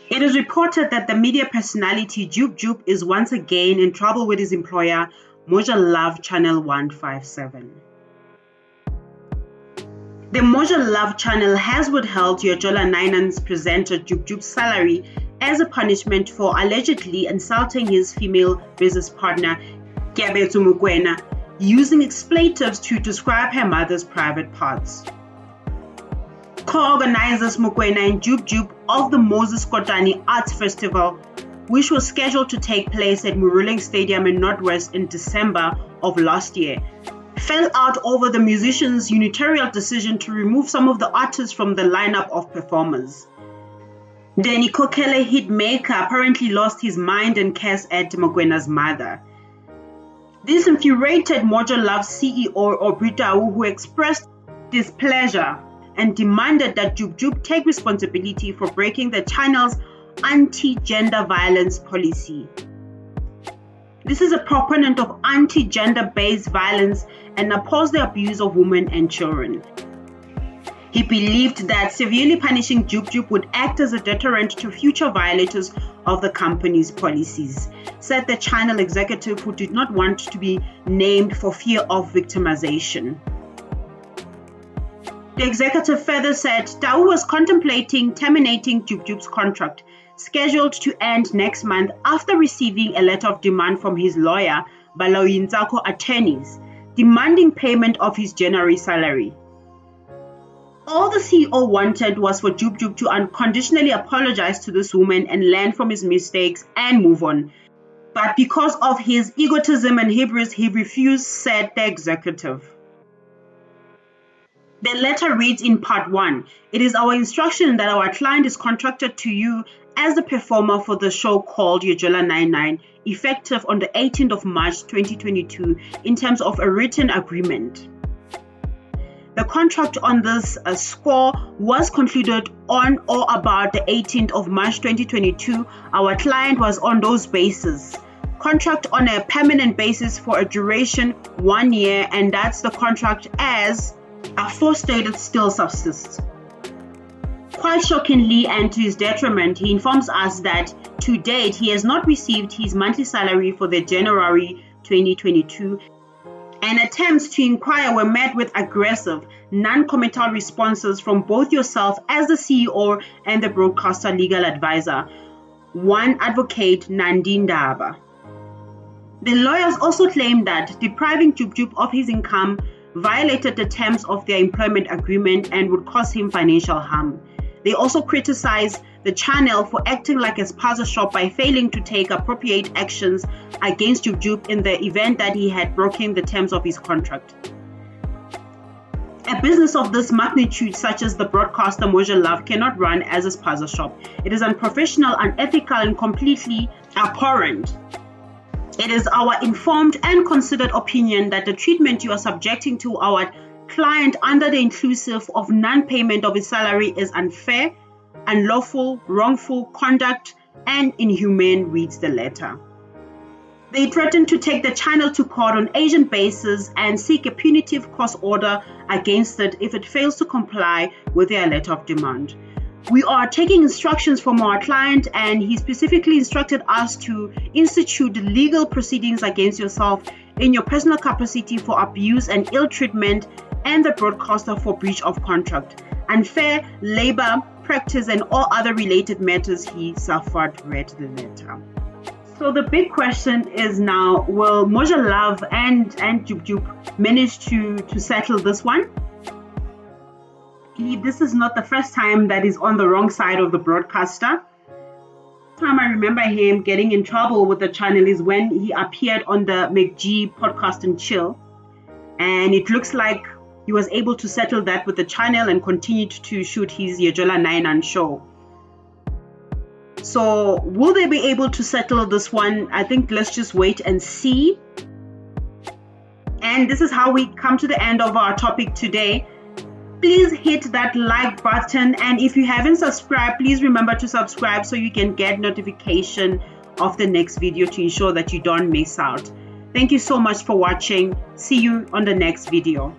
It is reported that the media personality Jub Jub is once again in trouble with his employer, Moja Love Channel 157. The Moja Love channel has withheld Yojola Nainan's presenter Jub Jub's salary as a punishment for allegedly insulting his female business partner, Kyabetsu Mokoena, using expletives to describe her mother's private parts. Co-organizers Mokoena and Jub Jub of the Moses Kotane Arts Festival, which was scheduled to take place at Muruling Stadium in Northwest in December of last year, fell out over the musicians' unilateral decision to remove some of the artists from the lineup of performers. Danny Kokele hitmaker apparently lost his mind and cursed at Mokwena's mother. This infuriated Moja Love CEO Obrita, who expressed displeasure and demanded that Jub Jub take responsibility for breaking the channel's anti-gender violence policy. This is a proponent of anti-gender-based violence and opposed the abuse of women and children. He believed that severely punishing Jub Jub would act as a deterrent to future violators of the company's policies, said the channel executive, who did not want to be named for fear of victimization. The executive further said Tau was contemplating terminating Jub Jub's contract, scheduled to end next month, after receiving a letter of demand from his lawyer, Balaoyintsako Attorneys, demanding payment of his January salary. All the CEO wanted was for Jub Jub to unconditionally apologize to this woman and learn from his mistakes and move on. But because of his egotism and hubris, he refused, said the executive. The letter reads in part 1, "It is our instruction that our client is contracted to you as the performer for the show called Yojola 99, effective on the 18th of March 2022 in terms of a written agreement. The contract on this score was concluded on or about the 18th of March 2022. Our client was on those bases. Contract on a permanent basis for a duration 1 year, and that's the contract as aforestated still subsists." Quite shockingly and to his detriment, he informs us that to date he has not received his monthly salary for the January 2022, and attempts to inquire were met with aggressive, non-committal responses from both yourself as the CEO and the broadcaster legal advisor, one advocate Nandine Daba. The lawyers also claimed that depriving Jub Jub of his income violated the terms of their employment agreement and would cause him financial harm. They also criticized the channel for acting like a spaza shop by failing to take appropriate actions against Jub Jub in the event that he had broken the terms of his contract. A business of this magnitude, such as the broadcaster Moja Love, cannot run as a spaza shop. It is unprofessional, unethical, and completely abhorrent. It is our informed and considered opinion that the treatment you are subjecting to our client under the inclusive of non-payment of his salary is unfair, unlawful, wrongful conduct, and inhumane, reads the letter. They threaten to take the channel to court on agent basis and seek a punitive court order against it if it fails to comply with their letter of demand. We are taking instructions from our client, and he specifically instructed us to institute legal proceedings against yourself in your personal capacity for abuse and ill treatment, and the broadcaster for breach of contract, unfair labor practice, and all other related matters he suffered, read the letter. So the big question is now, will Moja Love and Jub Jub manage to settle this one? This is not the first time that he's on the wrong side of the broadcaster. The time I remember him getting in trouble with the channel is when he appeared on the McG podcast and chill, and it looks like he was able to settle that with the channel and continued to shoot his Yojola 99 show. So will they be able to settle this one? I think let's just wait and see. And this is how we come to the end of our topic today. Please hit that like button, and if you haven't subscribed, please remember to subscribe so you can get notification of the next video to ensure that you don't miss out. Thank you so much for watching. See you on the next video.